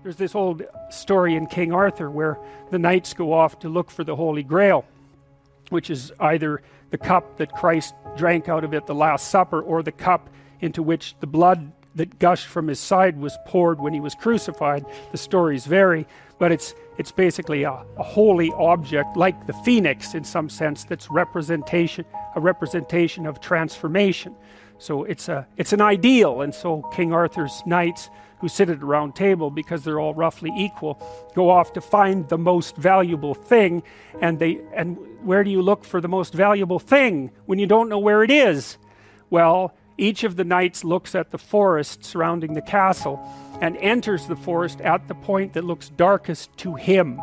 There's this old story in King Arthur where the knights go off to look for the Holy Grail, which is either the cup that Christ drank out of at the Last Supper or the cup into which the blood that gushed from his side was poured when he was crucified. The stories vary, but it's basically a holy object like the phoenix in some sense that's a representation of transformation. So it's an ideal, and so King Arthur's knights, who sit at a round table because they're all roughly equal, go off to find the most valuable thing, and where do you look for the most valuable thing when you don't know where it is? Well, each of the knights looks at the forest surrounding the castle and enters the forest at the point that looks darkest to him.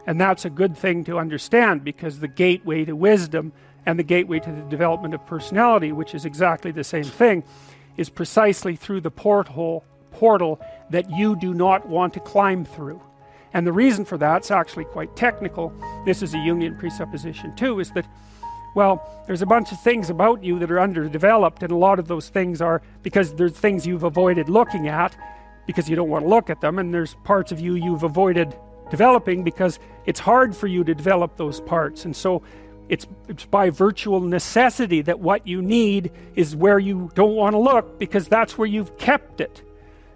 And that's a good thing to understand, because the gateway to wisdom and the gateway to the development of personality, which is exactly the same thing, is precisely through the portal that you do not want to climb through. And the reason for that's actually quite technical. This is a Jungian presupposition too, is that, well, there's a bunch of things about you that are underdeveloped, and a lot of those things are because there's things you've avoided looking at because you don't want to look at them, and there's parts of you you've avoided developing because it's hard for you to develop those parts. And so it's by virtual necessity that what you need is where you don't want to look, because that's where you've kept it.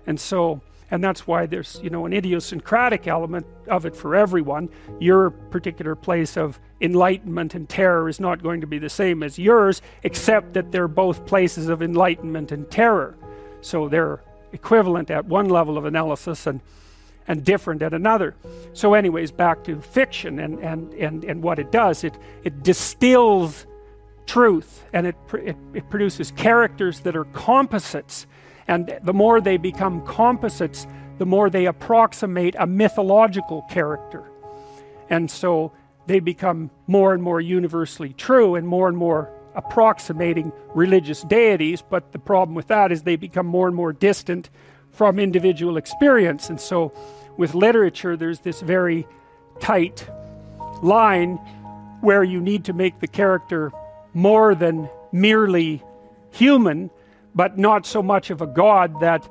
And that's why there's, an idiosyncratic element of it for everyone. Your particular place of enlightenment and terror is not going to be the same as yours, except that they're both places of enlightenment and terror. So they're equivalent at one level of analysis and different at another. So anyways, back to fiction and what it does. It distills truth, and it produces characters that are composites. And the more they become composites, the more they approximate a mythological character. And so they become more and more universally true and more approximating religious deities. But the problem with that is they become more and more distant from individual experience. And so with literature, there's this very tight line where you need to make the character more than merely human, but not so much of a god that,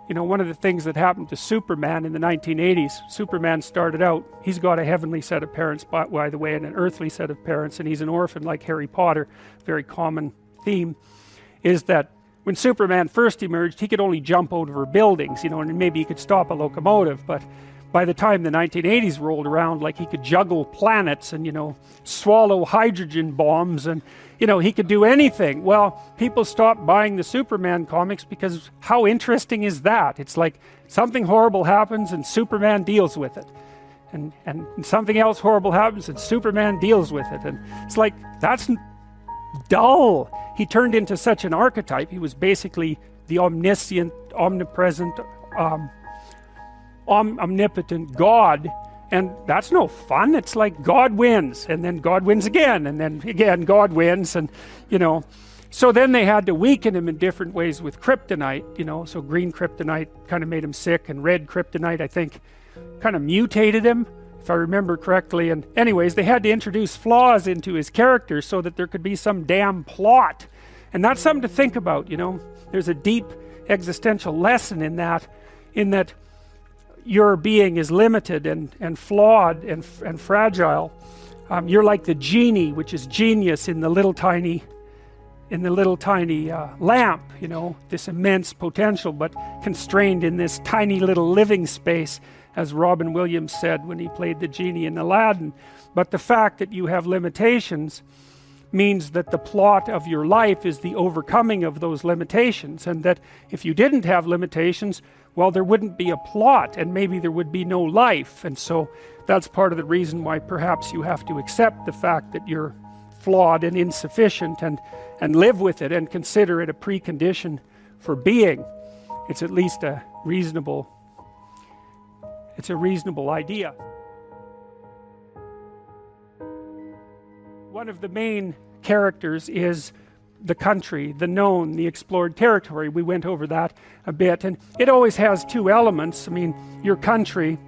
you know, one of the things that happened to Superman in the 1980s, Superman started out, he's got a heavenly set of parents, by the way, and an earthly set of parents, and he's an orphan like Harry Potter. Very common theme is that when Superman first emerged, he could only jump over buildings, you know, and maybe he could stop a locomotive, but by the time the 1980s rolled around, like, he could juggle planets and, you know, swallow hydrogen bombs, and, you know, he could do anything. Well, people stopped buying the Superman comics because how interesting is that? It's like something horrible happens and Superman deals with it. And something else horrible happens and Superman deals with it. And it's like, that's dull. He turned into such an archetype. He was basically the omniscient, omnipresent, omnipotent God, and that's no fun. It's like God wins, and then God wins again, and then again God wins, and, you know, so then they had to weaken him in different ways with kryptonite, you know. So green kryptonite kind of made him sick, and red kryptonite, I think, kind of mutated him, if I remember correctly. And anyways, they had to introduce flaws into his character so that there could be some damn plot, and that's something to think about, you know. There's a deep existential lesson in that your being is limited and flawed and fragile. You're like the genie, which is genius in the little tiny lamp, you know, this immense potential, but constrained in this tiny little living space, as Robin Williams said when he played the genie in Aladdin. But the fact that you have limitations means that the plot of your life is the overcoming of those limitations, and that if you didn't have limitations, well, there wouldn't be a plot, and maybe there would be no life. And so that's part of the reason why perhaps you have to accept the fact that you're flawed and insufficient, and live with it and consider it a precondition for being. It's at least a reasonable idea. One of the main characters is the country, the known, the explored territory. We went over that a bit, and it always has two elements. I mean, your country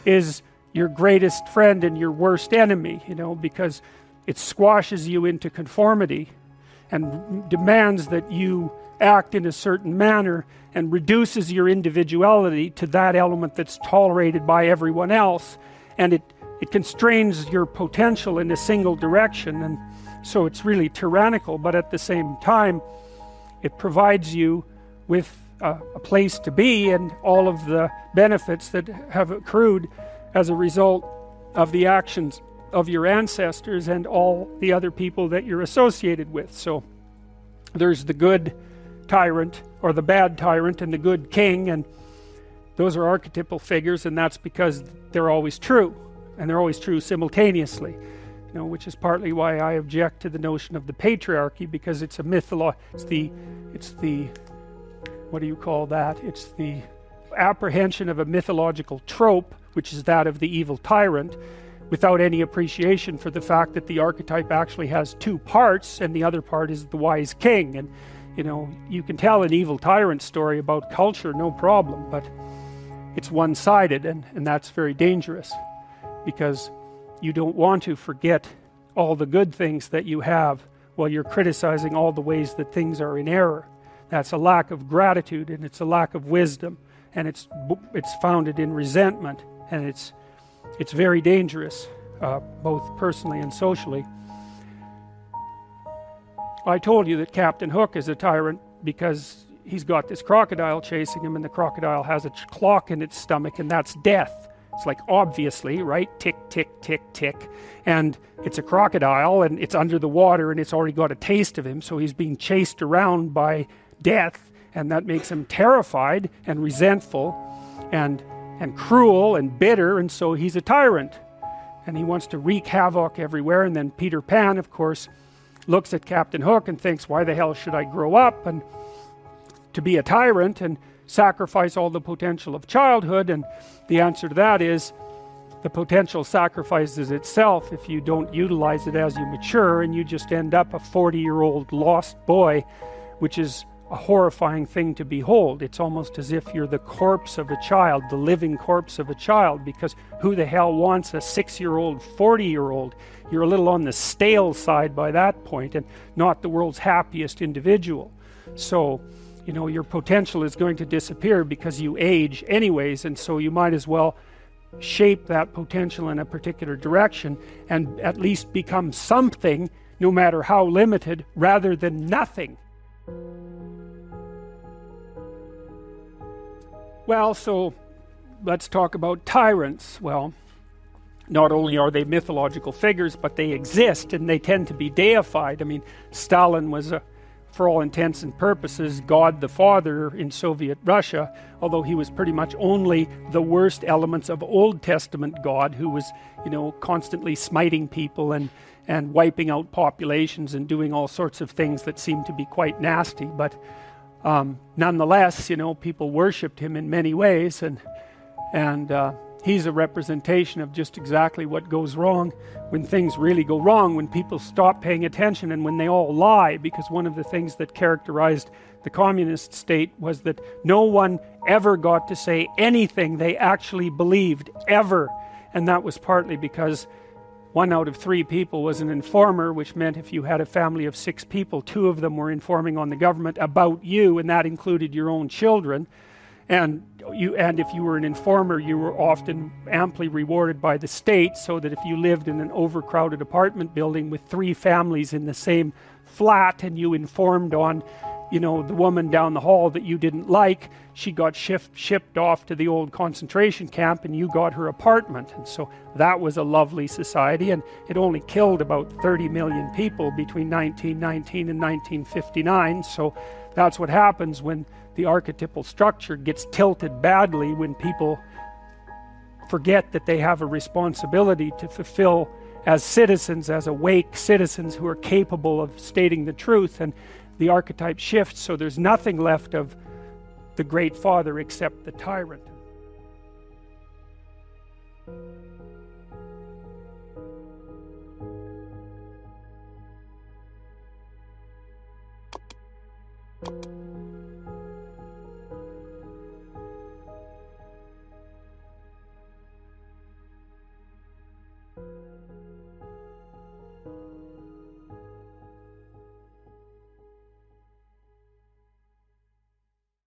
is your greatest friend and your worst enemy, you know, because it squashes you into conformity and demands that you act in a certain manner and reduces your individuality to that element that's tolerated by everyone else, and it constrains your potential in a single direction. And so it's really tyrannical, but at the same time it provides you with a place to be and all of the benefits that have accrued as a result of the actions of your ancestors and all the other people that you're associated with. So there's the good tyrant or the bad tyrant and the good king, and those are archetypal figures, and that's because they're always true, and they're always true simultaneously, you know, which is partly why I object to the notion of the patriarchy, because it's a it's the what do you call that? It's the apprehension of a mythological trope, which is that of the evil tyrant, without any appreciation for the fact that the archetype actually has two parts, and the other part is the wise king. And, you know, you can tell an evil tyrant story about culture, no problem, but it's one-sided, and that's very dangerous, because you don't want to forget all the good things that you have while you're criticizing all the ways that things are in error. That's a lack of gratitude, and it's a lack of wisdom, and it's founded in resentment, and it's very dangerous, both personally and socially. I told you that Captain Hook is a tyrant because he's got this crocodile chasing him, and the crocodile has a clock in its stomach, and that's death. It's like, obviously, right? Tick, tick, tick, tick. And it's a crocodile, and it's under the water, and it's already got a taste of him, so he's being chased around by death, and that makes him terrified and resentful and cruel and bitter, and so he's a tyrant. And he wants to wreak havoc everywhere. And then Peter Pan, of course, looks at Captain Hook and thinks, why the hell should I grow up and to be a tyrant and sacrifice all the potential of childhood? And the answer to that is, the potential sacrifices itself if you don't utilize it as you mature, and you just end up a 40-year-old lost boy, which is a horrifying thing to behold. It's almost as if you're the corpse of a child, the living corpse of a child, because who the hell wants a 6-year-old, 40-year-old? You're a little on the stale side by that point, and not the world's happiest individual. So, you know, your potential is going to disappear because you age anyways, and so you might as well shape that potential in a particular direction and at least become something, no matter how limited, rather than nothing. Well, so let's talk about tyrants. Well, not only are they mythological figures, but they exist and they tend to be deified. I mean, Stalin was, for all intents and purposes, God the Father in Soviet Russia, although he was pretty much only the worst elements of Old Testament God, who was, you know, constantly smiting people and wiping out populations and doing all sorts of things that seemed to be quite nasty. But nonetheless, you know, people worshipped him in many ways, and he's a representation of just exactly what goes wrong when things really go wrong, when people stop paying attention and when they all lie. Because one of the things that characterized the communist state was that no one ever got to say anything they actually believed, ever. And that was partly because 1 out of 3 people was an informer, which meant if you had a family of 6 people, 2 of them were informing on the government about you, and that included your own children. And if you were an informer, you were often amply rewarded by the state, so that if you lived in an overcrowded apartment building with 3 families in the same flat and you informed on, you know, the woman down the hall that you didn't like, she got shipped off to the old concentration camp and you got her apartment. And so that was a lovely society, and it only killed about 30 million people between 1919 and 1959. So that's what happens when the archetypal structure gets tilted badly, when people forget that they have a responsibility to fulfill as citizens, as awake citizens who are capable of stating the truth, and the archetype shifts, so there's nothing left of the great father except the tyrant.